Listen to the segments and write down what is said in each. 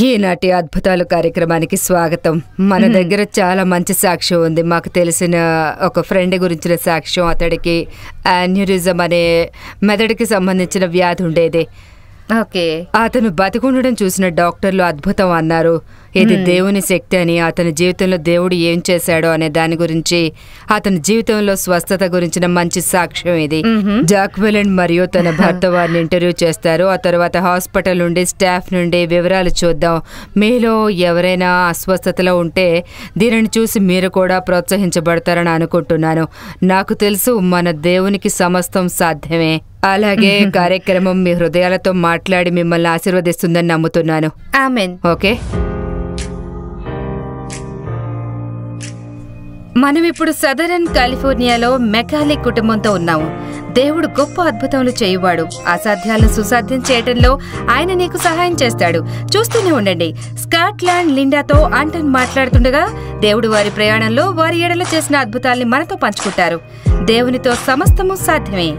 ఈనాటి అద్భుతాలు కార్యక్రమానికి స్వాగతం. మన దగ్గర చాలా మంచి సాక్ష్యం ఉంది. మాకు తెలిసిన ఒక ఫ్రెండ్ గురించిన సాక్ష్యం. అతడికి యాన్యూరిజం అనే మెదడుకి సంబంధించిన వ్యాధి ఉండేది. ఓకే. అతను బతికుండడం చూసిన డాక్టర్లు అద్భుతం అన్నారు. ఇది దేవుని శక్తి అని, అతని జీవితంలో దేవుడు ఏం చేశాడో అనే దాని గురించి, అతని జీవితంలో స్వస్థత గురించిన మంచి సాక్ష్యం ఇది. జాక్వెలిన్ మరియు తన భర్త వారిని ఇంటర్వ్యూ చేస్తారు. ఆ తర్వాత హాస్పిటల్ నుండి స్టాఫ్ నుండి వివరాలు చూద్దాం. మీలో ఎవరైనా అస్వస్థతలో ఉంటే దీనిని చూసి మీరు కూడా ప్రోత్సహించబడతారని అనుకుంటున్నాను. నాకు తెలుసు మన దేవునికి సమస్తం సాధ్యమే. అలాగే కార్యక్రమం మీ హృదయాలతో మాట్లాడి మిమ్మల్ని ఆశీర్వదిస్తుందని నమ్ముతున్నాను. ఆమేన్. ఓకే, మనం ఇప్పుడు సదరన్ కాలిఫోర్నియాలో మెకాలే కుటుంబంతో ఉన్నాము. దేవుడు గొప్ప అద్భుతములు చేయువాడు. అసాధ్యాలను సుసాధ్యం చేయటంలో ఆయన నీకు సహాయం చేస్తాడు. చూస్తూనే ఉండండి. స్కాట్లాండ్ లిండాతో ఆంటన్ మాట్లాడుతుండగా దేవుడు వారి ప్రయాణంలో వారి ఎడల చేసిన అద్భుతాల్ని మనతో పంచుకుంటారు. దేవునితో సమస్తము సాధ్యమే.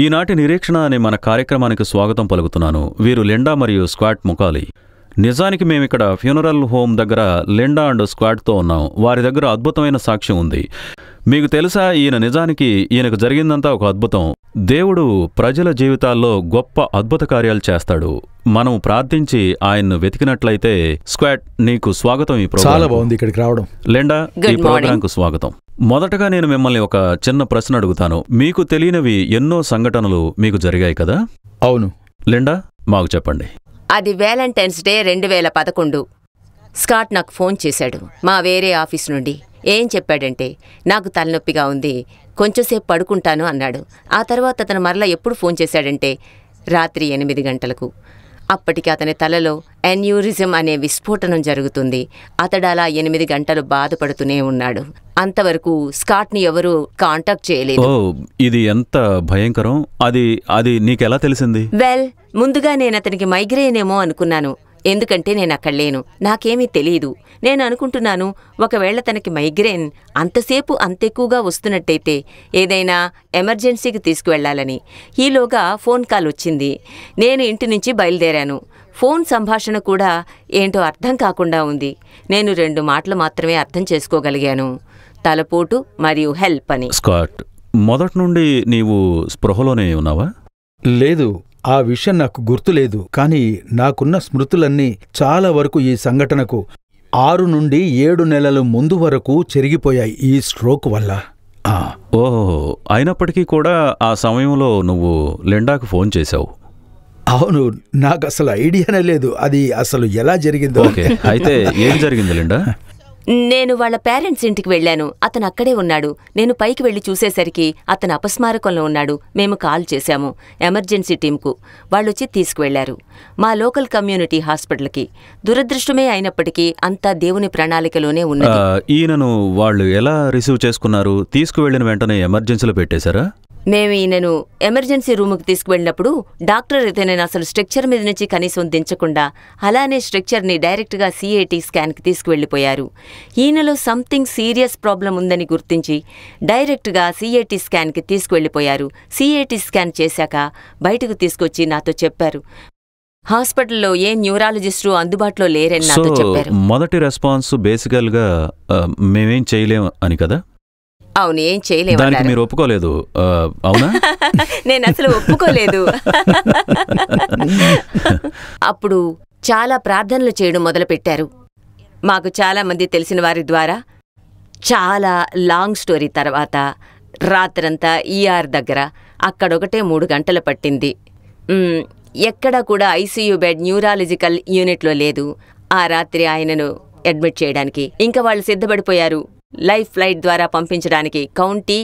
ఈనాటి నిరీక్షణ అనే మన కార్యక్రమానికి స్వాగతం పలుకుతున్నాను. వీరు లిండా మరియు స్క్వాట్ ముకాలి. నిజానికి మేమిక్కడ ఫ్యూనరల్ హోమ్ దగ్గర లిండా అండ్ స్క్వాట్తో ఉన్నాం. వారి దగ్గర అద్భుతమైన సాక్ష్యం ఉంది. మీకు తెలుసా, ఈయనకు జరిగిందంతా ఒక అద్భుతం. దేవుడు ప్రజల జీవితాల్లో గొప్ప అద్భుత కార్యాలు చేస్తాడు. మనం ప్రార్థించి ఆయన్ను వెతికినట్లయితే. స్క్వాట్, నీకు స్వాగతం. ఈ ప్రోగ్రాం చాలా బాగుంది ఇక్కడికి రావడం. లిండా, ఈ ప్రోగ్రాంకు స్వాగతం. మొదటగా నేను మిమ్మల్ని ఒక చిన్న ప్రశ్న అడుగుతాను. మీకు తెలియనివి ఎన్నో సంఘటనలు మీకు జరిగాయి కదా? అవును. లిండా, మాకు చెప్పండి. అది వ్యాలంటైన్స్ డే 2011. స్కాట్ నాకు ఫోన్ చేశాడు మా వేరే ఆఫీస్ నుండి. ఏం చెప్పాడంటే, నాకు తలనొప్పిగా ఉంది, కొంచెంసేపు పడుకుంటాను అన్నాడు. ఆ తర్వాత అతను మరలా ఎప్పుడు ఫోన్ చేశాడంటే రాత్రి 8 గంటలకు. అప్పటికి అతని తలలో యాన్యూరిజం అనే విస్ఫోటనం జరుగుతుంది. అతడు అలా 8 గంటలు బాధపడుతూనే ఉన్నాడు. అంతవరకు స్కాట్ని ఎవరూ కాంటాక్ట్ చేయలేదు. ఇది ఎంత భయంకరం! అది నీకెలా తెలిసింది? వెల్, ముందుగా నేను అతనికి మైగ్రేన్ ఏమో అనుకున్నాను. ఎందుకంటే నేను అక్కడ లేను, నాకేమీ తెలియదు. నేను అనుకుంటున్నాను, ఒకవేళ తనకి మైగ్రేన్ అంతసేపు అంతెక్కువగా వస్తున్నట్టయితే ఏదైనా ఎమర్జెన్సీకి తీసుకువెళ్లాలని. ఈలోగా ఫోన్ కాల్ వచ్చింది. నేను ఇంటి నుంచి బయలుదేరాను. ఫోన్ సంభాషణ కూడా ఏంటో అర్థం కాకుండా ఉంది. నేను 2 మాటలు మాత్రమే అర్థం చేసుకోగలిగాను: తలపోటు మరియు హెల్ప్ అని. స్కాట్, మొదటి నుండి నీవు స్పృహలోనే ఉన్నావా? లేదు, ఆ విషయం నాకు గుర్తులేదు. కాని నాకున్న స్మృతులన్నీ చాలా వరకు ఈ సంఘటనకు 6 నుండి 7 నెలల ముందు వరకు చెరిగిపోయాయి ఈ స్ట్రోక్ వల్ల. అయినప్పటికీ కూడా ఆ సమయంలో నువ్వు లిండాకు ఫోన్ చేశావు. అవును, నాకసలు ఐడియానే లేదు అది అసలు ఎలా జరిగిందో. అయితే ఏం జరిగింది లిండా? నేను వాళ్ళ పేరెంట్స్ ఇంటికి వెళ్లాను. అతను అక్కడే ఉన్నాడు. నేను పైకి వెళ్లి చూసేసరికి అతను అపస్మారకంలో ఉన్నాడు. మేము కాల్ చేశాము ఎమర్జెన్సీ టీంకు. వాళ్ళొచ్చి తీసుకువెళ్లారు మా లోకల్ కమ్యూనిటీ హాస్పిటల్కి. దురదృష్టమే అయినప్పటికీ అంతా దేవుని ప్రణాళికలోనే ఉన్నది. ఈయనను వాళ్ళు ఎలా రిసీవ్ చేసుకున్నారు? తీసుకువెళ్లిన వెంటనే ఎమర్జెన్సీలో పెట్టేశారా? మేము ఈయనను ఎమర్జెన్సీ రూముకు తీసుకువెళ్ళినప్పుడు డాక్టర్ ఇతనిని అసలు స్ట్రెక్చర్ మీద నుంచి కనీసం దించకుండా అలానే స్ట్రెక్చర్ని డైరెక్ట్గా CAT స్కాన్కి తీసుకువెళ్ళిపోయారు. ఈయనలో సంథింగ్ సీరియస్ ప్రాబ్లం ఉందని గుర్తించి డైరెక్ట్గా CAT స్కాన్కి తీసుకువెళ్ళిపోయారు. CAT స్కాన్ చేశాక బయటకు తీసుకొచ్చి నాతో చెప్పారు, హాస్పిటల్లో ఏ న్యూరాలజిస్టు అందుబాటులో లేరని నాతో చెప్పారు. మొదటి రెస్పాన్స్ బేసికల్గా మేమేం చేయలేం అని కదా? అవును, ఏం చేయలేము. దానికి మీరు ఒప్పుకోలేదు, అవునా? నేను అసలు ఒప్పుకోలేదు. అప్పుడు చాలా ప్రార్థనలు చేయడం మొదలుపెట్టారు. మాకు చాలా మంది తెలిసిన వారి ద్వారా. చాలా లాంగ్ స్టోరీ తర్వాత రాత్రంతా ER దగ్గర అక్కడొకటే 3 గంటలు పట్టింది. ఎక్కడా కూడా ICU బెడ్ న్యూరాలజికల్ యూనిట్లో లేదు. ఆ రాత్రి ఆయనను అడ్మిట్ చేయడానికి. ఇంకా వాళ్ళు సిద్ధపడిపోయారు లైఫ్ ఫ్లైట్ ద్వారా పంపించడానికి కౌంటీ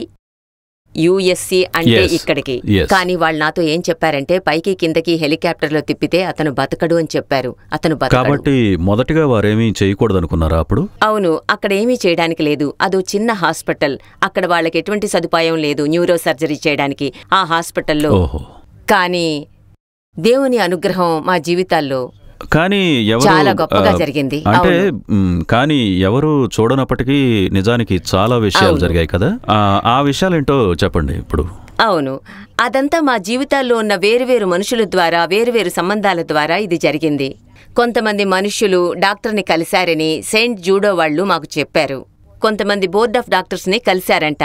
యుఎస్సి అంటే ఇక్కడికి. కానీ వాళ్ళు నాతో ఏం చెప్పారంటే పైకి కిందకి హెలికాప్టర్లో తిప్పితే అతను బతకడు అని చెప్పారు. అతను బతకడు. కాబట్టి మొదటిగా వారేమీ చేయకూడదనుకున్నారా అప్పుడు? అవును, అక్కడ ఏమీ చేయడానికి లేదు. అదో చిన్న హాస్పిటల్. అక్కడ వాళ్ళకి ఎటువంటి సదుపాయం లేదు న్యూరో సర్జరీ చేయడానికి ఆ హాస్పిటల్లో. కానీ దేవుని అనుగ్రహం మా జీవితాల్లో కానీ చాలా గొప్పగా జరిగింది. అంటే కానీ ఎవరు చూడనప్పటికీ నిజానికి చాలా విషయాలు జరిగాయి కదా, ఆ విషయాలేంటో చెప్పండి ఇప్పుడు. అవును, అదంతా మా జీవితాల్లో ఉన్న వేరువేరు మనుషుల ద్వారా, వేరువేరు సంబంధాల ద్వారా ఇది జరిగింది. కొంతమంది మనుషులు డాక్టర్ని కలిశారని సెయింట్ జూడో వాళ్ళు మాకు చెప్పారు. కొంతమంది బోర్డ్ ఆఫ్ డాక్టర్స్ని కలిశారంట.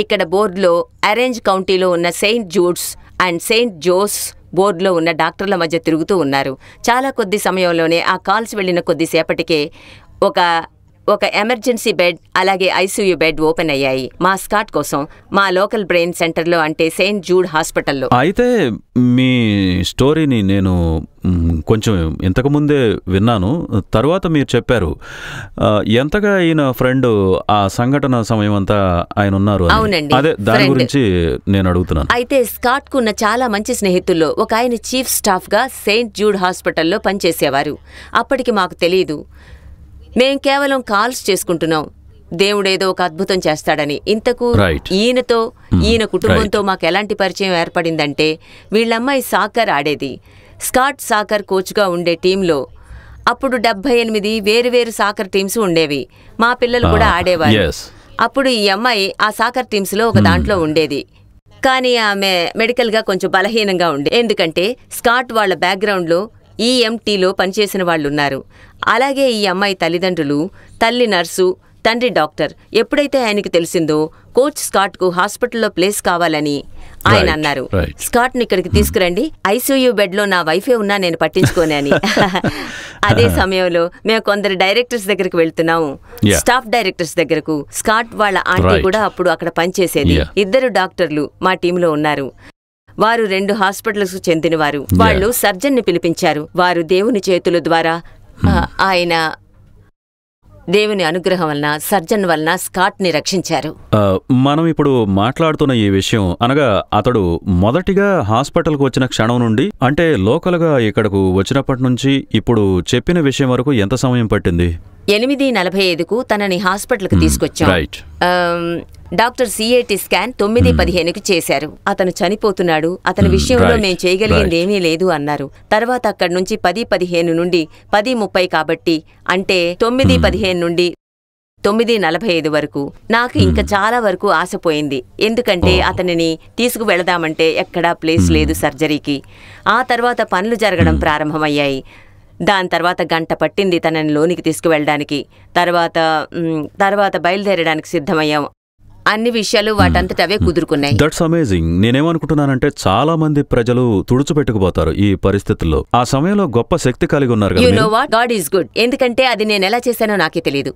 ఇక్కడ బోర్డులో అరేంజ్ కౌంటీలో ఉన్న Saint Jude's and Saint Jose బోర్డులో ఉన్న డాక్టర్ల మధ్య తిరుగుతూ ఉన్నారు. చాలా కొద్ది సమయంలోనే ఆ కాల్స్ వెళ్లిన కొద్దిసేపటికే ఒక ఎమర్జెన్సీ బెడ్ అలాగే ఐసీయూ బెడ్ ఓపెన్ అయ్యాయి మా స్కాట్ కోసం, మా లోకల్ బ్రెయిన్ సెంటర్లో అంటే సెయింట్ జూడ్ హాస్పిటల్లో. అయితే మీ స్టోరీని నేను కొంచెం ఇంతకుముందే విన్నాను. తర్వాత మీరు చెప్పారు ఎంతగా ఈయన ఫ్రెండ్ ఆ సంఘటన సమయం అంతా ఆయన ఉన్నారు. అవునండి, అదే దాని గురించి నేను అడుగుతున్నాను. అయితే స్కాట్ కున్న చాలా మంచి స్నేహితుల్లో ఒక ఆయన చీఫ్ స్టాఫ్ గా సెయింట్ జూడ్ హాస్పిటల్లో పనిచేసేవారు. అప్పటికి మాకు తెలియదు, మేం కేవలం కాల్స్ చేసుకుంటున్నాం దేవుడేదో ఒక అద్భుతం చేస్తాడని. ఇంతకు ఈయన కుటుంబంతో మాకు ఎలాంటి పరిచయం ఏర్పడిందంటే వీళ్ళమ్మాయి సాకర్ ఆడేది. స్కాట్ సాకర్ కోచ్గా ఉండే టీంలో అప్పుడు 78 వేరువేరు సాకర్ టీమ్స్ ఉండేవి. మా పిల్లలు కూడా ఆడేవారు. అప్పుడు ఈ అమ్మాయి ఆ సాకర్ టీమ్స్లో ఒక దాంట్లో ఉండేది. కానీ ఆమె మెడికల్గా కొంచెం బలహీనంగా ఉండే, ఎందుకంటే స్కాట్ వాళ్ళ బ్యాక్గ్రౌండ్లో ఈఎంటీలో పనిచేసిన వాళ్ళున్నారు. అలాగే ఈ అమ్మాయి తల్లిదండ్రులు, తల్లి నర్సు, తండ్రి డాక్టర్. ఎప్పుడైతే ఆయనకి తెలిసిందో కోచ్ స్కాట్కు హాస్పిటల్లో ప్లేస్ కావాలని ఆయన అన్నారు, స్కాట్ని ఇక్కడికి తీసుకురండి, ఐసీయూ బెడ్లో నా వైఫే ఉన్నా నేను పట్టించుకోని అని. అదే సమయంలో మేము కొందరు డైరెక్టర్స్ దగ్గరికి వెళ్తున్నాము, స్టాఫ్ డైరెక్టర్స్ దగ్గరకు. స్కాట్ వాళ్ళ ఆంటీ కూడా అప్పుడు అక్కడ పనిచేసేది. 2 డాక్టర్లు మా టీంలో ఉన్నారు. వారు 2 హాస్పిటల్స్ చెందినవారు. వాళ్ళు సర్జన్ని పిలిపించారు. వారు దేవుని చేతుల ద్వారా ఆయన దేవుని అనుగ్రహం వలన, సర్జన్ వలన స్కాట్ని రక్షించారు. మనం ఇప్పుడు మాట్లాడుతున్న ఈ విషయం అనగా అతడు మొదటిగా హాస్పిటల్కు వచ్చిన క్షణం నుండి అంటే లోకల్గా ఇక్కడకు వచ్చినప్పటి నుంచి ఇప్పుడు చెప్పిన విషయం వరకు ఎంత సమయం పట్టింది? 8:45కు తనని హాస్పిటల్కి తీసుకొచ్చాం. డాక్టర్ సిఏటి స్కాన్ 9:15కి చేశారు. అతను చనిపోతున్నాడు, అతని విషయంలో మేం చేయగలిగింది ఏమీ లేదు అన్నారు. తర్వాత అక్కడి నుంచి 10:15 నుండి 10:30 కాబట్టి అంటే 9:15 నుండి 9:45 వరకు నాకు ఇంకా చాలా వరకు ఆశపోయింది. ఎందుకంటే అతనిని తీసుకువెళదామంటే ఎక్కడా ప్లేస్ లేదు సర్జరీకి. ఆ తర్వాత పనులు జరగడం ప్రారంభమయ్యాయి. దాని తర్వాత గంట పట్టింది తనని లోనికి తీసుకువెళ్ళడానికి. తర్వాత బయలుదేరడానికి సిద్ధమయ్యాం. అన్ని విషయాలు వాటంతట అవే కుదురుకున్నాయి. That's amazing. నేనేమనుకుంటున్నానంటే చాలా మంది ప్రజలు తుడుచుపెట్టుకుపోతారు ఈ పరిస్థితుల్లో. ఆ సమయంలో గొప్ప శక్తి కలిగి ఉన్నారు. You know what, God is good. ఎందుకంటే అది నేను ఎలా చేశానో నాకే తెలియదు.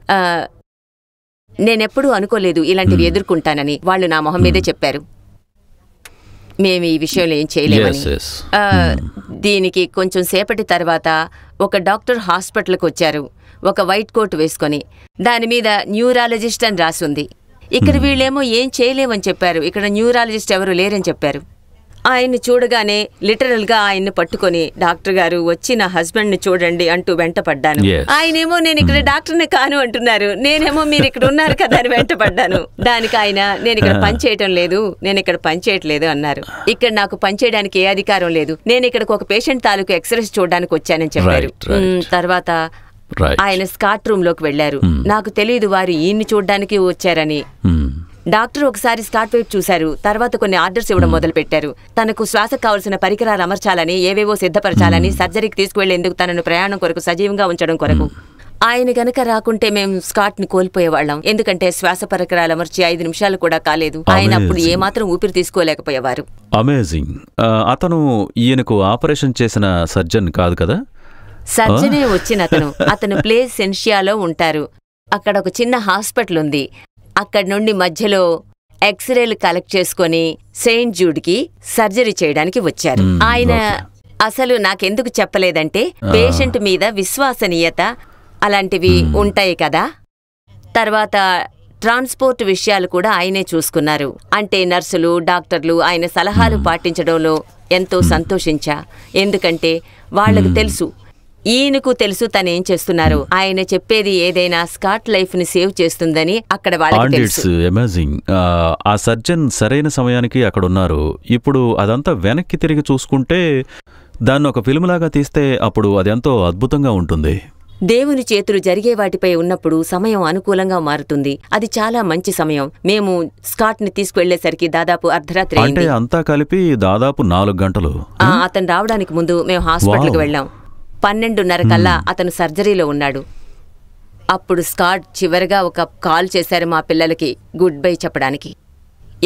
నేనెప్పుడూ అనుకోలేదు ఇలాంటివి ఎదుర్కొంటానని. వాళ్ళు నా మొహం మీదే చెప్పారు మేము ఈ విషయంలో ఏం చేయలేమని. దీనికి కొంచెం సేపటి తర్వాత ఒక డాక్టర్ హాస్పిటల్కి వచ్చారు, ఒక వైట్ కోట్ వేసుకొని. దాని మీద న్యూరాలజిస్ట్ అని రాసుంది. ఇక్కడ వీళ్ళేమో ఏం చేయలేమని చెప్పారు. ఇక్కడ న్యూరాలజిస్ట్ ఎవరు లేరని చెప్పారు. ఆయన్ని చూడగానే లిటరల్గా ఆయన్ని పట్టుకొని, డాక్టర్ గారు వచ్చి నా హస్బెండ్ని చూడండి అంటూ వెంటపడ్డాను. ఆయనేమో నేను ఇక్కడ డాక్టర్ని కాను అంటున్నారు, నేనేమో మీరు ఇక్కడ ఉన్నారు కదా అని వెంటపడ్డాను. దానికి ఆయన నేను ఇక్కడ పనిచేయటం లేదు, నేను ఇక్కడ పనిచేయట్లేదు అన్నారు. ఇక్కడ నాకు పనిచేయడానికి ఏ అధికారం లేదు, నేను ఇక్కడికి ఒక పేషెంట్ తాలూకు ఎక్స్రేస్ చూడడానికి వచ్చానని చెప్పారు. తర్వాత ఆయన స్కాట్ రూమ్ లోకి వెళ్లారు. నాకు తెలియదు వారు ఈయన్ని చూడ్డానికి వచ్చారని. డాక్టర్ ఒకసారి స్కాట్ వైపు చూశారు. తర్వాత కొన్ని ఆర్డర్స్ ఇవ్వడం మొదలు పెట్టారు. తనకు శ్వాసకు కావలసిన పరికరాలు అమర్చాలని, ఏవేవో సిద్ధపరచాలని, సర్జరీకి తీసుకువెళ్లేందుకు తనను ప్రయాణం కొరకు సజీవంగా ఉంచడం కొరకు. ఆయన గనక రాకుంటే మేము స్కాట్ ని కోల్పోయేవాళ్ళం. ఎందుకంటే శ్వాస పరికరాలు అమర్చి 5 నిమిషాలు కూడా కాలేదు. ఆయన అప్పుడు ఏమాత్రం ఊపిరి తీసుకోలేకపోయేవారు. అమేజింగ్. అతను ఈయనకు ఆపరేషన్ చేసిన సర్జన్ కాదు కదా? సర్జనే వచ్చిన అతను ప్లేస్ సెన్షియాలో ఉంటారు. అక్కడ ఒక చిన్న హాస్పిటల్ ఉంది. అక్కడి నుండి మధ్యలో ఎక్స్రేలు కలెక్ట్ చేసుకుని సెయింట్ జూడ్కి సర్జరీ చేయడానికి వచ్చారు. ఆయన అసలు నాకెందుకు చెప్పలేదంటే పేషెంట్ మీద విశ్వసనీయత, అలాంటివి ఉంటాయి కదా. తర్వాత ట్రాన్స్పోర్ట్ విషయాలు కూడా ఆయనే చూసుకున్నారు. అంటే నర్సులు, డాక్టర్లు ఆయన సలహాలు పాటించడంలో ఎంతో సంతోషించా. ఎందుకంటే వాళ్లకు తెలుసు, ఈయనకు తెలుసు తనేం చేస్తున్నారు. ఆయన చెప్పేది ఏదైనా స్కాట్ లైఫ్ ని సేవ్ చేస్తుందని అక్కడ వాళ్ళకి తెలుసు. అమేజింగ్. ఆ సర్జన్ సరైన సమయానికి అక్కడ ఉన్నారు. ఇప్పుడు అదంతా వెనక్కి తిరిగి చూసుకుంటే దాన్ని ఒక ఫిల్మ్ లాగా తీస్తే అప్పుడు అదెంతో అద్భుతంగా ఉంటుంది. దేవుని చేతులు జరిగే వాటిపై ఉన్నప్పుడు సమయం అనుకూలంగా మారుతుంది. అది చాలా మంచి సమయం. మేము స్కాట్ ని తీసుకువెళ్లేసరికి దాదాపు అర్ధరాత్రి అంటే అంతా కలిపి దాదాపు 4 గంటలు. అతను రావడానికి ముందు మేము హాస్పిటల్కి వెళ్ళాం. 12:30 కల్లా అతను సర్జరీలో ఉన్నాడు. అప్పుడు స్కాట్ చివరిగా ఒక కాల్ చేశారు మా పిల్లలకి గుడ్ బై చెప్పడానికి.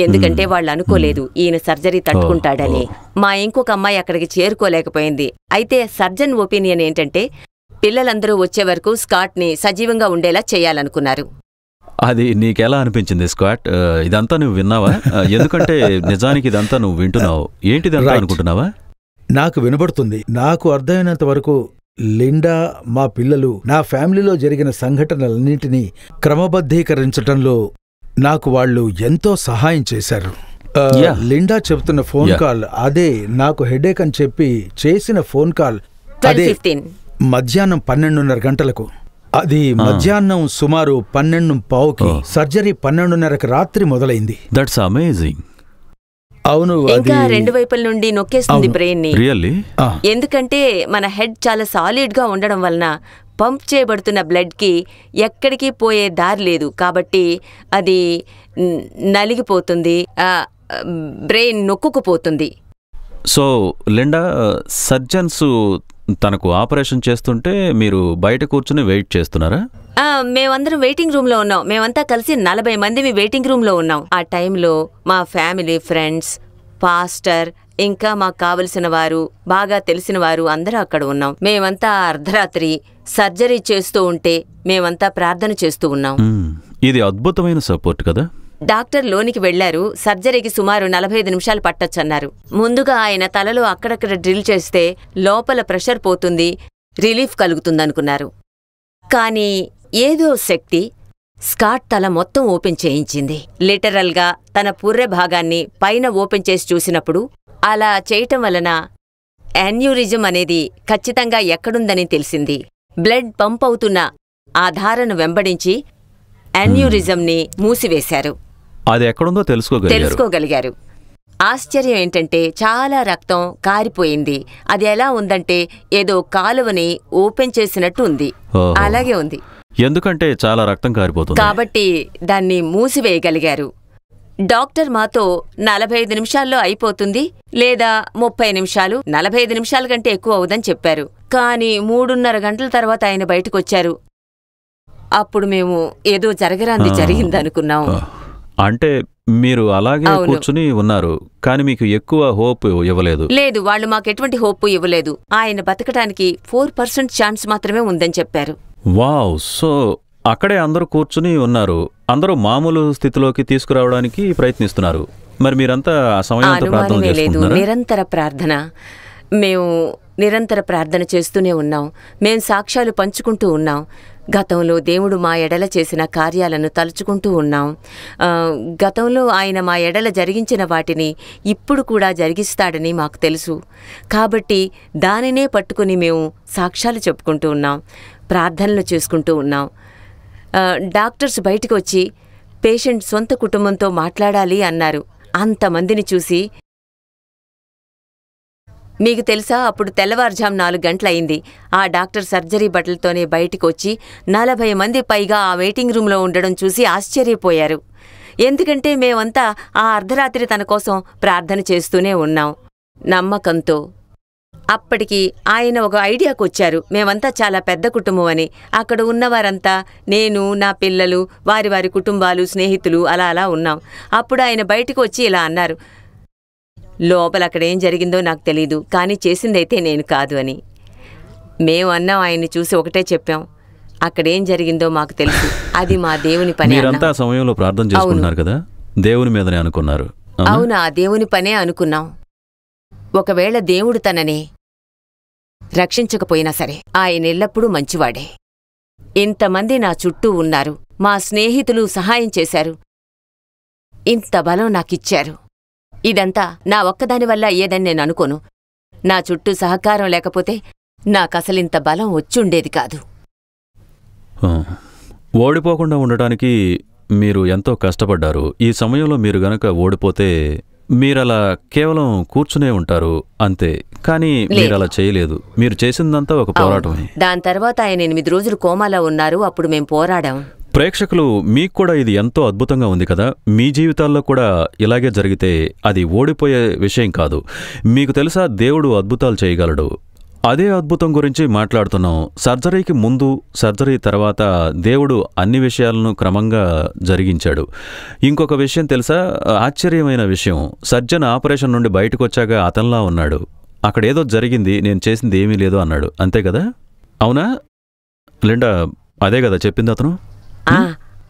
ఎందుకంటే వాళ్ళు అనుకోలేదు ఈయన సర్జరీ తట్టుకుంటాడని. మా ఇంకొక అమ్మాయి అక్కడికి చేరుకోలేకపోయింది. అయితే సర్జన్ ఒపీనియన్ ఏంటంటే పిల్లలందరూ వచ్చే వరకు స్కాట్ ని సజీవంగా ఉండేలా చేయాలనుకున్నారు. అది నీకెలా అనిపించింది స్కాట్? ఇదంతా నువ్వు విన్నావా? ఎందుకంటే నిజానికి ఇదంతా నువ్వు వింటున్నావు. ఏంటిదంతా అనుకుంటున్నావా? నాకు వినబడుతుంది. నాకు అర్థమైనంత వరకు లిండా, మా పిల్లలు, నా ఫ్యామిలీలో జరిగిన సంఘటనలన్నింటినీ క్రమబద్ధీకరించటంలో నాకు వాళ్ళు ఎంతో సహాయం చేశారు. లిండా చెబుతున్న ఫోన్ కాల్ అదే. నాకు హెడేక్ అని చెప్పి చేసిన ఫోన్ కాల్ అదే మధ్యాహ్నం 12:30 గంటలకు. అది మధ్యాహ్నం సుమారు 12:15కి. సర్జరీ 12:30కి రాత్రి మొదలైంది. That's amazing. అవును, ఇంకా 2 వైపుల నుండి నొక్కేస్తుంది బ్రెయిన్ ని. ఎందుకంటే మన హెడ్ చాలా సాలిడ్ గా ఉండడం వలన పంప్ చేయబడుతున్న బ్లడ్ కి ఎక్కడికి పోయే దారి లేదు. కాబట్టి అది నలిగిపోతుంది, బ్రెయిన్ నొక్కుకుపోతుంది. సో లిండా, సర్జన్స్ తనకు ఆపరేషన్ చేస్తుంటే మీరు బయట కూర్చుని వెయిట్ చేస్తున్నారా? మేమందరం వెయిటింగ్ రూమ్ లో ఉన్నాం. మేమంతా కలిసి 40 మంది వెయిటింగ్ రూమ్ లో ఉన్నాం. ఆ టైంలో మా ఫ్యామిలీ, ఫ్రెండ్స్, పాస్టర్, ఇంకా మాకు కావలసిన వారు, బాగా తెలిసిన వారు అందరూ అక్కడ ఉన్నాం. మేమంతా అర్ధరాత్రి సర్జరీ చేస్తూ ఉంటే మేమంతా ప్రార్థన చేస్తూ ఉన్నాం. ఇది అద్భుతమైన సపోర్ట్ కదా. డాక్టర్ లోనికి వెళ్లారు. సర్జరీకి సుమారు 45 నిమిషాలు పట్టొచ్చన్నారు. ముందుగా ఆయన తలలో అక్కడక్కడ డ్రిల్ చేస్తే లోపల ప్రెషర్ పోతుంది, రిలీఫ్ కలుగుతుందనుకున్నారు. కానీ ఏదో శక్తి స్కాట్ తల మొత్తం ఓపెన్ చేయించింది. లిటరల్ గా తన పుర్రె భాగాన్ని పైన ఓపెన్ చేసి చూసినప్పుడు అలా చేయటం వలన యాన్యూరిజం అనేది ఖచ్చితంగా ఎక్కడుందని తెలిసింది. బ్లడ్ పంప్ అవుతున్న ఆ ధారను వెంబడించి యాన్యూరిజంని మూసివేశారు. అది ఎక్కడుందో తెలుసుకోగలిగారు. ఆశ్చర్యం ఏంటంటే చాలా రక్తం కారిపోయింది. అది ఎలా ఉందంటే ఏదో కాలువని ఓపెన్ చేసినట్టు ఉంది. అలాగే ఉంది. ఎందుకంటే చాలా రక్తం కారిపోతుంది కాబట్టి దాన్ని మూసివేయగలిగారు. డాక్టర్ మాతో 45 నిమిషాల్లో అయిపోతుంది లేదా 30 నిమిషాలు, 45 నిమిషాల కంటే ఎక్కువ అవుదని చెప్పారు. కానీ 3:30 గంటల తర్వాత ఆయన బయటకొచ్చారు. అప్పుడు మేము ఏదో జరగరాంది జరిగిందనుకున్నాం. అంటే మీరు అలాగే కూర్చుని ఉన్నారు, కానీ మీకు ఎక్కువ హోప్ ఇవ్వలేదు? లేదు, వాళ్ళు మాకు ఎటువంటి హోప్ ఇవ్వలేదు. ఆయన బతకడానికి 4% ఛాన్స్ మాత్రమే ఉందని చెప్పారు. వావ్. సో అక్కడే అందరూ కూర్చుని ఉన్నారు. అందరూ మామూలు స్థితిలోకి తీసుకురావడానికి ప్రయత్నిస్తున్నారు. మరి మీరంతా ఆ సమయంలో ప్రార్థన చేసుకుంటున్నారా? నిరంతర ప్రార్థన. మేము నిరంతర ప్రార్థన చేస్తూనే ఉన్నాం. మేం సాక్ష్యాలు పంచుకుంటూ ఉన్నాం. గతంలో దేవుడు మా ఎడల చేసిన కార్యాలను తలుచుకుంటూ ఉన్నాం. గతంలో ఆయన మా ఎడల జరిగించిన వాటిని ఇప్పుడు కూడా జరిగిస్తాడని మాకు తెలుసు. కాబట్టి దానినే పట్టుకుని మేము సాక్ష్యాలు చెప్పుకుంటూ ఉన్నాం, ప్రార్థనలు చేసుకుంటూ ఉన్నాం. డాక్టర్స్ బయటకు వచ్చి పేషెంట్ సొంత కుటుంబంతో మాట్లాడాలి అన్నారు. అంతమందిని చూసి మీకు తెలుసా, అప్పుడు తెల్లవారుజాము 4 గంటలయింది. ఆ డాక్టర్ సర్జరీ బట్టలతోనే బయటికి వచ్చి 40 మంది పైగా ఆ వెయిటింగ్ రూమ్లో ఉండడం చూసి ఆశ్చర్యపోయారు. ఎందుకంటే మేమంతా ఆ అర్ధరాత్రి తన కోసం ప్రార్థన చేస్తూనే ఉన్నాం నమ్మకంతో. అప్పటికి ఆయన ఒక ఐడియాకొచ్చారు. మేమంతా చాలా పెద్ద కుటుంబం అని. అక్కడ ఉన్నవారంతా నేను, నా పిల్లలు, వారి వారి కుటుంబాలు, స్నేహితులు అలా అలా ఉన్నాం. అప్పుడు ఆయన బయటకు వచ్చి ఇలా అన్నారు, లోపల అక్కడేం జరిగిందో నాకు తెలీదు, కానీ చేసిందైతే నేను కాదు అని. మేము అన్నాం, ఆయన్ని చూసి ఒకటే చెప్పాం, అక్కడేం జరిగిందో మాకు తెలుసు, అది మా దేవుని పని. మీరంతా సమయంలో ప్రార్థన చేసుకుంటున్నారు కదా, దేవుని మీదనే అనుకున్నారు? అవునా, దేవుని పనే అనుకున్నాం. ఒకవేళ దేవుడు తనని రక్షించకపోయినా సరే ఆయన ఎల్లప్పుడూ మంచివాడే. ఇంతమంది నా చుట్టూ ఉన్నారు. మా స్నేహితులు సహాయం చేశారు. ఇంత బలం నాకిచ్చారు. ఇదంతా నా ఒక్కదాని వల్ల అయ్యేదని నేను అనుకోను. నా చుట్టూ సహకారం లేకపోతే నాకసలింత బలం వచ్చుండేది కాదు. ఓడిపోకుండా ఉండటానికి మీరు ఎంతో కష్టపడ్డారు. ఈ సమయంలో మీరు గనక ఓడిపోతే మీరలా కేవలం కూర్చునే ఉంటారు అంతే. కానీ మీరలా చేయలేదు. మీరు చేసిందంతా ఒక పోరాటమే. దాని తర్వాత ఆయన 8 రోజులు కోమాలో ఉన్నారు. అప్పుడు మేం పోరాడాం. ప్రేక్షకులు, మీకు కూడా ఇది ఎంతో అద్భుతంగా ఉంది కదా. మీ జీవితాల్లో కూడా ఇలాగే జరిగితే అది ఓడిపోయే విషయం కాదు. మీకు తెలుసా, దేవుడు అద్భుతాలు చేయగలడు. అదే అద్భుతం గురించి మాట్లాడుతున్నాం. సర్జరీకి ముందు, సర్జరీ తర్వాత దేవుడు అన్ని విషయాలను క్రమంగా జరిగించాడు. ఇంకొక విషయం తెలుసా, ఆశ్చర్యమైన విషయం, సర్జన్ ఆపరేషన్ నుండి బయటకు వచ్చాక అతనిలా ఉన్నాడు. అక్కడేదో జరిగింది, నేను చేసింది ఏమీ లేదు అన్నాడు. అంతే కదా? అవునా లిండా? అదే కదా చెప్పింది అతను?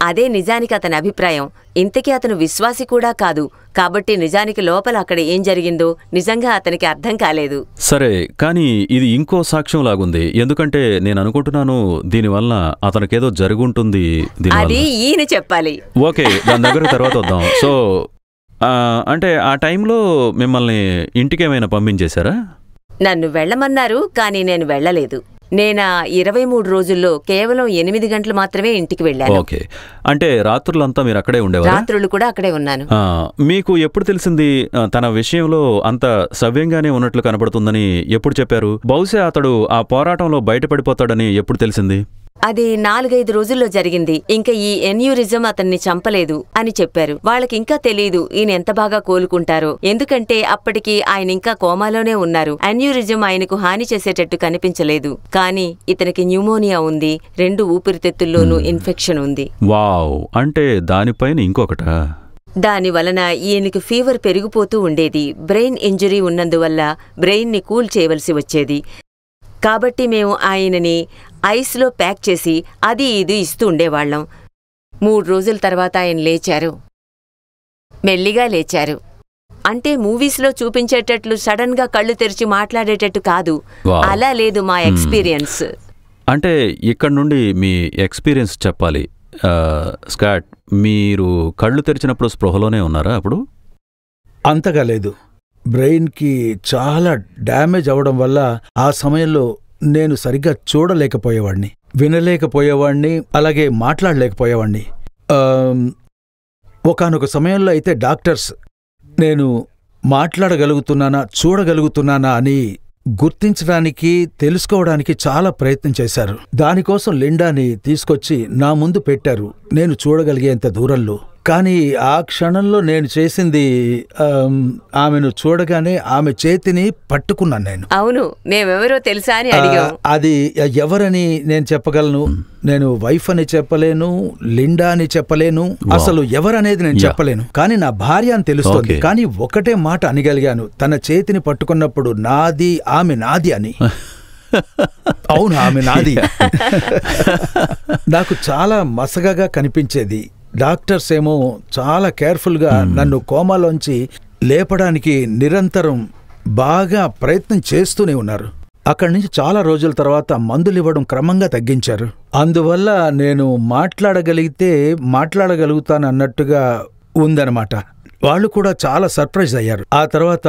అదే నిజానికి అతని అభిప్రాయం. ఇంతకీ అతను విశ్వాసి కూడా కాదు. కాబట్టి నిజానికి లోపల అక్కడ ఏం జరిగిందో నిజంగా అతనికి అర్థం కాలేదు. సరే, కానీ ఇది ఇంకో సాక్ష్యం లాగుంది. ఎందుకంటే నేను అనుకుంటున్నాను దీనివల్ల అతనికేదో జరుగుంటుంది. అది ఈయన చెప్పాలి. ఓకే, దాని దగ్గర తర్వాత వద్దాం. సో అంటే ఆ టైంలో మిమ్మల్ని ఇంటికేమైనా పంపించేశారా? నన్ను వెళ్ళమన్నారు, కానీ నేను వెళ్ళలేదు. నేనా 23 రోజుల్లో కేవలం 8 గంటలు మాత్రమే ఇంటికి వెళ్ళాను. ఓకే, అంటే రాత్రులంతా మీరు అక్కడే ఉండేవారు? రాత్రులు కూడా అక్కడే ఉన్నాను. మీకు ఎప్పుడు తెలిసింది తన విషయంలో అంత సవ్యంగానే ఉన్నట్లు కనబడుతుందని? ఎప్పుడు చెప్పారు? బహుశా అతడు ఆ పోరాటంలో బయటపడిపోతాడని ఎప్పుడు తెలిసింది? అది 4-5 రోజుల్లో జరిగింది. ఇంకా ఈ ఎన్యూరిజం అతన్ని చంపలేదు అని చెప్పారు. వాళ్ళకింకా తెలీదు ఈయన ఎంత బాగా కోలుకుంటారో. ఎందుకంటే అప్పటికి ఆయన ఇంకా కోమాలోనే ఉన్నారు. ఎన్యూరిజం ఆయనకు హాని చేసేటట్టు కనిపించలేదు. కానీ ఇతనికి న్యూమోనియా ఉంది. 2 ఊపిరితిత్తుల్లోనూ ఇన్ఫెక్షన్ ఉంది. వావ్, అంటే దానిపైన ఇంకొకటా? దాని వలన ఈయనకి ఫీవర్ పెరిగిపోతూ ఉండేది. బ్రెయిన్ ఇంజరీ ఉన్నందువల్ల బ్రెయిన్ని కూల్ చేయవలసి వచ్చేది. కాబట్టి మేము ఆయనని ఐస్లో ప్యాక్ చేసి అది ఇది ఇస్తూ ఉండేవాళ్లం. 3 రోజుల తర్వాత ఆయన లేచారు. మెల్లిగా లేచారు. అంటే మూవీస్లో చూపించేటట్లు సడన్ గా కళ్ళు తెరిచి మాట్లాడేటట్టు కాదు. అలా లేదు మా ఎక్స్పీరియన్స్. అంటే ఇక్కడ నుండి మీ ఎక్స్పీరియన్స్ చెప్పాలి. స్కాట్, మీరు కళ్ళు తెరిచినప్పుడు స్పృహలోనే ఉన్నారా అప్పుడు? అంతగా లేదు. బ్రెయిన్కి చాలా డ్యామేజ్ అవడం వల్ల ఆ సమయంలో నేను సరిగ్గా చూడలేకపోయేవాడిని, వినలేకపోయేవాడిని, అలాగే మాట్లాడలేకపోయేవాడిని. ఒకానొక సమయంలో అయితే డాక్టర్స్ నేను మాట్లాడగలుగుతున్నానా, చూడగలుగుతున్నానా అని గుర్తించడానికి, తెలుసుకోవడానికి చాలా ప్రయత్నం చేశారు. దానికోసం లిండాని తీసుకొచ్చి నా ముందు పెట్టారు, నేను చూడగలిగేంత దూరంలో. కానీ ఆ క్షణంలో నేను చేసింది, ఆమెను చూడగానే ఆమె చేతిని పట్టుకున్నాను నేను. అవును, మేమెవరో తెలుసా అని అడిగాం. అది ఎవరని నేను చెప్పగలను? నేను వైఫ్ అని చెప్పలేను, లిండా అని చెప్పలేను, అసలు ఎవరనేది నేను చెప్పలేను. కానీ నా భార్య అని తెలుస్తుంది. కానీ ఒకటే మాట అనగలిగాను, తన చేతిని పట్టుకున్నప్పుడు నాది, ఆమె నాది అని. అవును, ఆమె నాది. నాకు చాలా మసగగా కనిపించేది. డాక్టర్స్ ఏమో చాలా కేర్ఫుల్గా నన్ను కోమాలోంచి లేపడానికి నిరంతరం బాగా ప్రయత్నం చేస్తూనే ఉన్నారు. అక్కడి నుంచి చాలా రోజుల తర్వాత మందులివ్వడం క్రమంగా తగ్గించారు. అందువల్ల నేను మాట్లాడగలుగుతానన్నట్టుగా ఉందన్నమాట. వాళ్ళు కూడా చాలా సర్ప్రైజ్ అయ్యారు. ఆ తర్వాత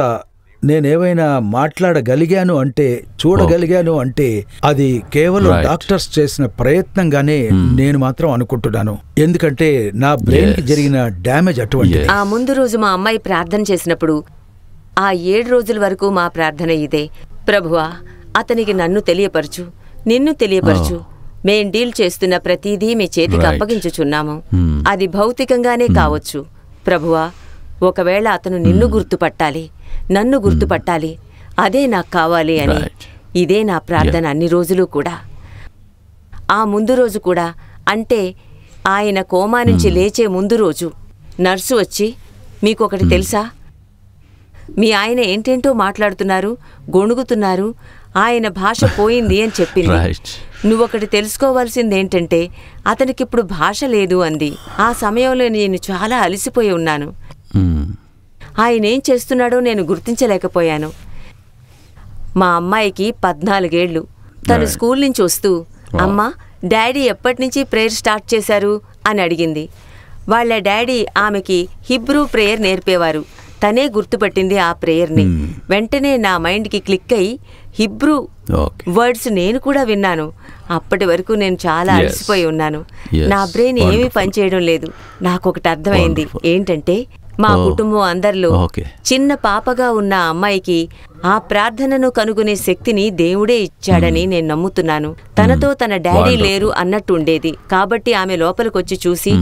నేనేవైనా మాట్లాడగలిగాను అంటే, చూడగలిగాను అంటే అది కేవలం డాక్టర్స్ చేసిన ప్రయత్నంగానే నేను మాత్రం అనుకుంటున్నాను. ఎందుకంటే నా బ్రెయిన్ కి జరిగిన డ్యామేజ్ అటువంటి. ఆ ముందు రోజు మా అమ్మాయి ప్రార్థన చేసినప్పుడు ఆ 7 రోజుల వరకు మా ప్రార్థన ఇదే: ప్రభువా, అతనికి నన్ను తెలియపరచు, నిన్ను తెలియపరచు. మేం డీల్ చేస్తున్న ప్రతిదీ మీ చేతికి అప్పగించుచున్నాము. అది భౌతికంగానే కావచ్చు. ప్రభువా, ఒకవేళ అతను నిన్ను గుర్తుపట్టాలి, నన్ను గుర్తుపట్టాలి, అదే నాకు కావాలి అని. ఇదే నా ప్రార్థన అన్ని రోజులు కూడా. ఆ ముందు రోజు కూడా, అంటే ఆయన కోమా నుంచి లేచే ముందు రోజు నర్సు వచ్చి, మీకొకటి తెలుసా, మీ ఆయన ఏంటేంటో మాట్లాడుతున్నారు, గొణుగుతున్నారు, ఆయన భాష పోయింది అని చెప్పింది. నువ్వొకటి తెలుసుకోవాల్సిందేంటంటే అతనికిప్పుడు భాష లేదు అంది. ఆ సమయంలో నేను చాలా అలసిపోయి ఉన్నాను. ఆయనేం చేస్తున్నాడో నేను గుర్తించలేకపోయాను. మా అమ్మాయికి 14 ఏళ్లు. తను స్కూల్ నుంచి వస్తూ, అమ్మా డాడీ ఎప్పటినుంచి ప్రేయర్ స్టార్ట్ చేశారు అని అడిగింది. వాళ్ళ డాడీ ఆమెకి హిబ్రూ ప్రేయర్ నేర్పేవారు. తనే గుర్తుపట్టింది ఆ ప్రేయర్ని. వెంటనే నా మైండ్కి క్లిక్ అయి హిబ్రూ వర్డ్స్ నేను కూడా విన్నాను. అప్పటి వరకు నేను చాలా అలసిపోయి ఉన్నాను. నా బ్రెయిన్ ఏమీ పనిచేయడం లేదు. నాకొకటి అర్థమైంది. ఏంటంటే మా కుటుంబం అందరిలో చిన్న పాపగా ఉన్న అమ్మాయికి ఆ ప్రార్థనను కనుగొనే శక్తిని దేవుడే ఇచ్చాడని నేను నమ్ముతున్నాను. తనతో తన డాడీ లేరు అన్నట్టు ఉండేది. కాబట్టి ఆమె లోపలికొచ్చి చూసి,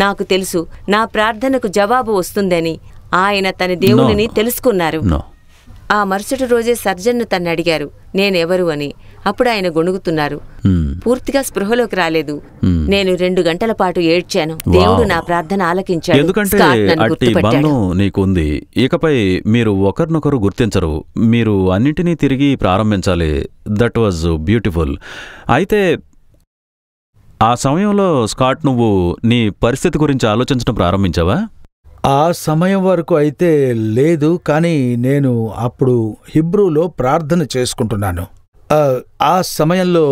నాకు తెలుసు నా ప్రార్థనకు జవాబు వస్తుందని, ఆయన తన దేవునిని తెలుసుకున్నారు. ఆ మరుసటి రోజే సర్జన్ను తన్ను అడిగారు నేనెవరు అని. అప్పుడు ఆయన గొణుగుతున్నారు. పూర్తిగా స్పృహలోకి రాలేదు. నేను 2 గంటల పాటు ఏడ్చాను. దేవుడు నా ప్రార్థన ఆలకించాడు. ఎందుకంటే అట్టి బంధం నీకుంది. ఇకపై మీరు ఒకరినొకరు గుర్తించరు. మీరు అన్నింటినీ తిరిగి ప్రారంభించాలి. That was beautiful. అయితే ఆ సమయంలో స్కాట్, నువ్వు నీ పరిస్థితి గురించి ఆలోచించడం ప్రారంభించావా? ఆ సమయం వరకు అయితే లేదు, కానీ నేను అప్పుడు హిబ్రూలో ప్రార్థన చేసుకుంటున్నాను. ఆ సమయంలో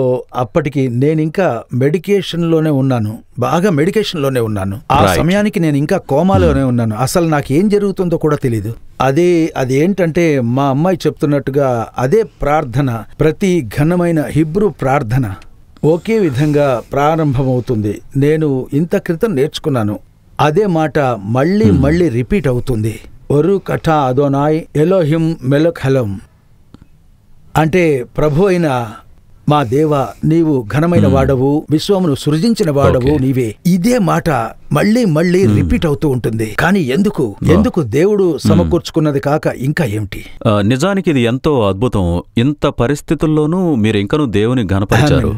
అప్పటికి నేనింకా మెడికేషన్లోనే ఉన్నాను, బాగా మెడికేషన్లోనే ఉన్నాను. ఆ సమయానికి నేను ఇంకా కోమాలోనే ఉన్నాను. అసలు నాకేం జరుగుతుందో కూడా తెలీదు. అదేంటంటే మా అమ్మాయి చెప్తున్నట్టుగా అదే ప్రార్థన, ప్రతి ఘనమైన హిబ్రూ ప్రార్థన ఒకే విధంగా ప్రారంభమవుతుంది. నేను ఇంత క్రితం నేర్చుకున్నాను. అదే మాట మళ్ళీ మళ్ళీ రిపీట్ అవుతుంది. ఒరు కఠా అదోనాయ్ ఎలోహిం మెలక్ హలం. అంటే ప్రభు అయిన మా దేవా, నీవు ఘనమైన వాడవు, విశ్వమును సృజించిన వాడవు నీవే. ఇదే మాట మళ్ళీ మళ్ళీ రిపీట్ అవుతూ ఉంటుంది. కానీ ఎందుకు దేవుడు సమకూర్చుకున్నది కాక ఇంకా ఏమిటి? నిజానికి ఇది ఎంతో అద్భుతం. ఇంత పరిస్థితుల్లోనూ మీరు ఇంకనూ దేవుని ఘనపరిచారు.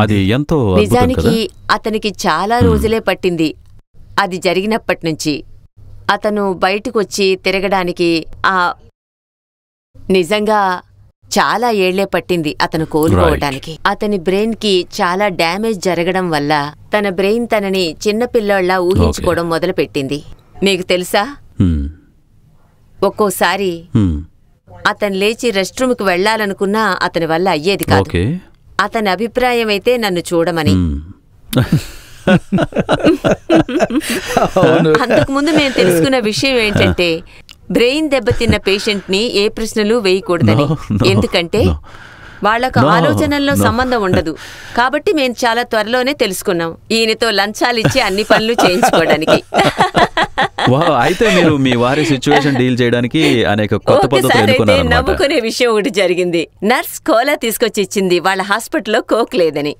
అది ఎంతో నిజానికి అతనికి చాలా రోజులే పట్టింది. అది జరిగినప్పటి నుంచి అతను బయటకొచ్చి తిరగడానికి నిజంగా చాలా ఏళ్లే పట్టింది అతను కోలుకోవడానికి. అతని బ్రెయిన్ కి చాలా డ్యామేజ్ జరగడం వల్ల తన బ్రెయిన్ తనని చిన్నపిల్లోళ్ల ఊహించుకోవడం మొదలుపెట్టింది. మీకు తెలుసా, ఒక్కోసారి అతను లేచి రెస్ట్ రూమ్కి వెళ్లాలనుకున్నా అతని వల్ల అయ్యేది కాదు. అతని అభిప్రాయం అయితే నన్ను చూడమని. అంతకుముందు మేము తెలుసుకున్న విషయం ఏంటంటే, బ్రెయిన్ దెబ్బతిన్న పేషెంట్ ని ఏ ప్రశ్నలు వేయకూడదని. ఎందుకంటే వాళ్లకు ఆలోచనల్లో సంబంధం ఉండదు. కాబట్టి మేము చాలా త్వరలోనే తెలుసుకున్నాం, ఈయనతో లంచాలిచ్చి అన్ని పనులు చేయించుకోవడానికి. అయితే మీరు మీ వారి సిచ్యువేషన్ డీల్ చేయడానికి అనేక కొత్త పద్ధతులు ఎన్నుకున్నారన్నమాట. నవ్వుకునే విషయం ఒకటి జరిగింది. నర్స్ కోలా తీసుకొచ్చి ఇచ్చింది. వాళ్ళ హాస్పిటల్లో కోక్ లేదని,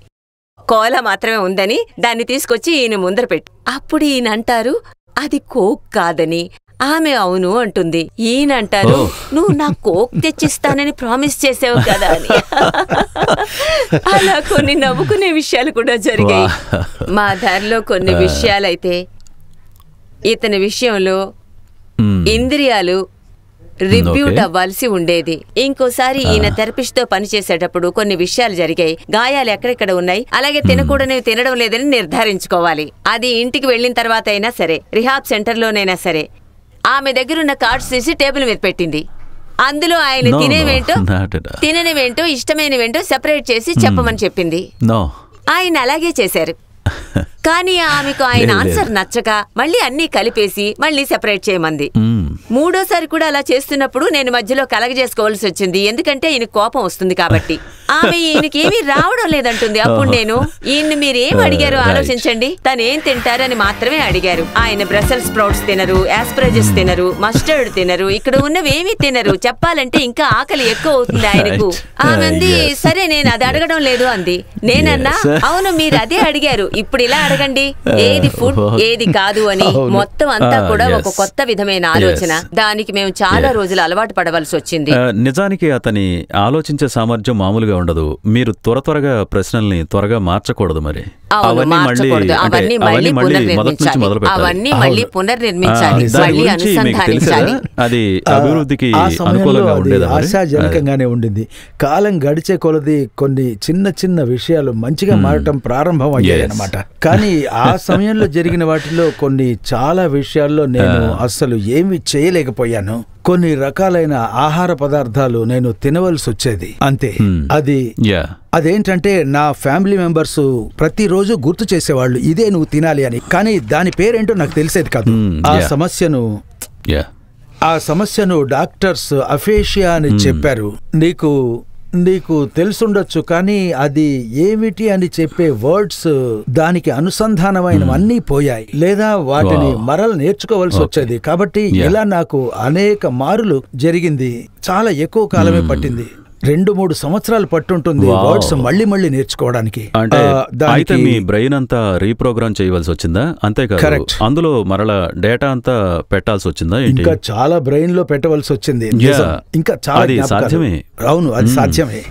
కోలా మాత్రమే ఉందని దాన్ని తీసుకొచ్చి ఈయన ముందర పెట్టి, అప్పుడు ఈయన అంటారు అది కోక్ కాదని. ఆమె అవును అంటుంది. ఈయన అంటారు నువ్వు నా కోక్ తెచ్చిస్తానని ప్రామిస్ చేసావు కదా అని. అలా కొన్ని నవ్వుకునే విషయాలు కూడా జరిగాయి. మా దారిలో కొన్ని విషయాలైతే, ఇతని విషయంలో ఇంద్రియాలు రిబ్యూట్ అవ్వాల్సి ఉండేది. ఇంకోసారి ఈయన థెరపిస్ట్ తో పనిచేసేటప్పుడు కొన్ని విషయాలు జరిగాయి. గాయాలు ఎక్కడెక్కడ ఉన్నాయి, అలాగే తినకూడనివి తినడం లేదని నిర్ధారించుకోవాలి. అది ఇంటికి వెళ్లిన తర్వాత అయినా సరే, రిహాబ్ సెంటర్లోనైనా సరే. ఆమె దగ్గరున్న కార్డ్స్ తీసి టేబుల్ మీద పెట్టింది. అందులో ఆయన తిననివేంటో ఇష్టమైనవేంటో సెపరేట్ చేసి చెప్పమని చెప్పింది. ఆయన అలాగే చేశారు. కానీ ఆమెకు ఆయన ఆన్సర్ నచ్చక మళ్ళీ అన్నీ కలిపేసి మళ్ళీ సెపరేట్ చేయమంది. మూడోసారి కూడా అలా చేస్తున్నప్పుడు నేను మధ్యలో కలగజేసుకోవాల్సి వచ్చింది. ఎందుకంటే ఈయన కోపం వస్తుంది కాబట్టి. ఆమె ఈయనకేమీ రావడం లేదంటుంది. అప్పుడు నేను, ఈయన్ని మీరేం అడిగారో ఆలోచించండి, తనేం తింటారని మాత్రమే అడిగారు. ఆయన బ్రసెల్స్ స్ప్రౌట్స్ తినరు, యాస్పరాగస్ తినరు, మస్టర్డ్ తినరు, ఇక్కడ ఉన్నవేమీ తినరు. చెప్పాలంటే ఇంకా ఆకలి ఎక్కువ అవుతుంది ఆయనకు. ఆమె అంది, సరే నేను అది అడగడం లేదు అంది. నేనన్నా, అవును మీరు అదే అడిగారు, ఇప్పుడు ఇలా అడగండి, ఏది ఫుడ్ ఏది కాదు అని. మొత్తం అంతా కూడా ఒక కొత్త విధమైన ఆలోచన. దానికి మేము చాలా రోజులు అలవాటు పడవలసి వచ్చింది. నిజానికి అతని ఆలోచించే సామర్థ్యం మామూలుగా ఉండదు. మీరు త్వరగా ప్రశ్నల్ని త్వరగా మార్చకూడదు. మరి అవన్నీ మళ్ళీ పునర్నిర్మించాలి, మళ్ళీ అనుసంధానించాలి. అది అభివృద్ధికి అనుకూలంగా ఉండేది, ఆశాజనకంగానే ఉండింది. కాలం గడిచే కొలది కొన్ని చిన్న చిన్న విషయాలు మంచిగా మారటం ప్రారంభం అయ్యాయన్నమాట. అన్నమాట. కానీ ఆ సమయంలో జరిగిన వాటిలో కొన్ని చాలా విషయాల్లో నేను అస్సలు ఏమీ చేయలేకపోయాను. కొన్ని రకాలైన ఆహార పదార్థాలు నేను తినవలసి వచ్చేది అంతే. అదేంటంటే నా ఫ్యామిలీ మెంబర్స్ ప్రతిరోజు గుర్తు చేసేవాళ్ళు, ఇదే నువ్వు తినాలి అని. కానీ దాని పేరేంటో నాకు తెలిసేది కాదు. ఆ సమస్యను డాక్టర్స్ అఫేషియా అని చెప్పారు. నీకు తెలుసుండొచ్చు, కానీ అది ఏమిటి అని చెప్పే వర్డ్స్, దానికి అనుసంధానమైనవన్నీ పోయాయి, లేదా వాటిని మరల నేర్చుకోవాల్సి వచ్చేది. కాబట్టి ఇలా నాకు అనేక మారులు జరిగింది. చాలా ఎక్కువ కాలమే పట్టింది. 2-3 సంవత్సరాలు పట్టుంటుంది వర్డ్స్ మళ్ళీ నేర్చుకోవడానికి. అయితే మీ బ్రెయిన్ అంతా రీప్రోగ్రామ్ చేయవలసి వచ్చిందా? అంతేకాదు, అందులో మరలా డేటా అంతా పెట్టాల్సి వచ్చిందా? ఇంకా చాలా బ్రెయిన్ లో పెట్టవలసి వచ్చింది. ఇంకా చాలా సాధ్యమే. అవును, అది సాధ్యమే.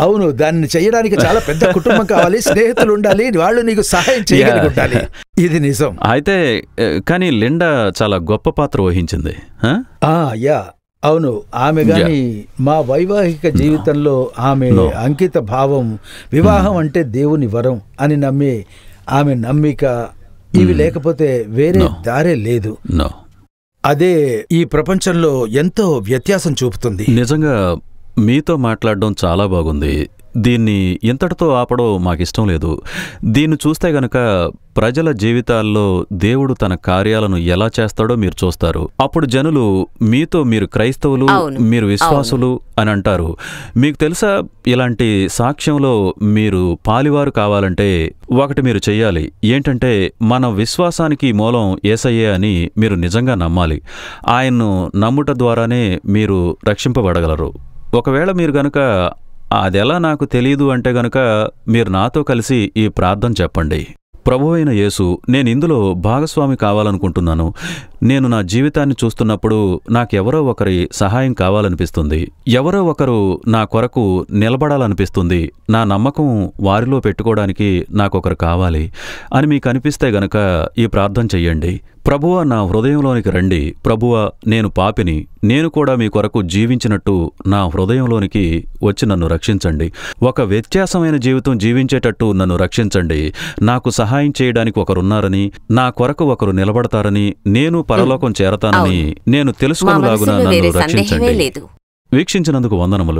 అవును, దాన్ని చేయడానికి చాలా పెద్ద కుటుంబం కావాలి, స్నేహితులు ఉండాలి, వాళ్ళు నీకు సహాయం చేయగలుగుతారు. ఇది నిజం. అయితే కానీ లిండా చాలా గొప్ప పాత్ర వహించింది. అవును, ఆమె గాని మా వైవాహిక జీవితంలో ఆమె అంకిత భావం, వివాహం అంటే దేవుని వరం అని నమ్మే ఆమె నమ్మిక, ఇవి లేకపోతే వేరే దారే లేదు. అదే ఈ ప్రపంచంలో ఎంతో వ్యత్యాసం చూపుతుంది. నిజంగా మీతో మాట్లాడడం చాలా బాగుంది. దీన్ని ఇంతటితో ఆపడం మాకిష్టం లేదు. దీన్ని చూస్తే గనక ప్రజల జీవితాల్లో దేవుడు తన కార్యాలను ఎలా చేస్తాడో మీరు చూస్తారు. అప్పుడు జనులు మీతో మీరు క్రైస్తవులు, మీరు విశ్వాసులు అని అంటారు. మీకు తెలుసా, ఇలాంటి సాక్ష్యంలో మీరు పాలివారు కావాలంటే ఒకటి మీరు చెయ్యాలి. ఏంటంటే మన విశ్వాసానికి మూలం యేసయ్యే అని మీరు నిజంగా నమ్మాలి. ఆయన్ను నమ్ముట ద్వారానే మీరు రక్షింపబడగలరు. ఒకవేళ మీరు గనక అదెలా నాకు తెలీదు అంటే గనక మీరు నాతో కలిసి ఈ ప్రార్థన చెప్పండి. ప్రభువైన యేసు, నేను ఇందులో భాగస్వామి కావాలనుకుంటున్నాను. నేను నా జీవితాన్ని చూస్తున్నప్పుడు నాకెవరో ఒకరి సహాయం కావాలనిపిస్తుంది. ఎవరో ఒకరు నా కొరకు నిలబడాలనిపిస్తుంది. నా నమ్మకం వారిలో పెట్టుకోవడానికి నాకొకరు కావాలి అని మీకు అనిపిస్తే గనక ఈ ప్రార్థన చెయ్యండి. ప్రభువా, నా హృదయంలోనికి రండి. ప్రభువా, నేను పాపిని. నేను కూడా మీ కొరకు జీవించినట్టు నా హృదయంలోనికి వచ్చి నన్ను రక్షించండి. ఒక వ్యత్యాసమైన జీవితం జీవించేటట్టు నన్ను రక్షించండి. నాకు సహాయం చేయడానికి ఒకరున్నారని, నా కొరకు ఒకరు నిలబడతారని, నేను పరలోకం చేరతానని నేను తెలుసుకోలాగున నన్ను రక్షించండి. వీక్షించినందుకు వందనములు.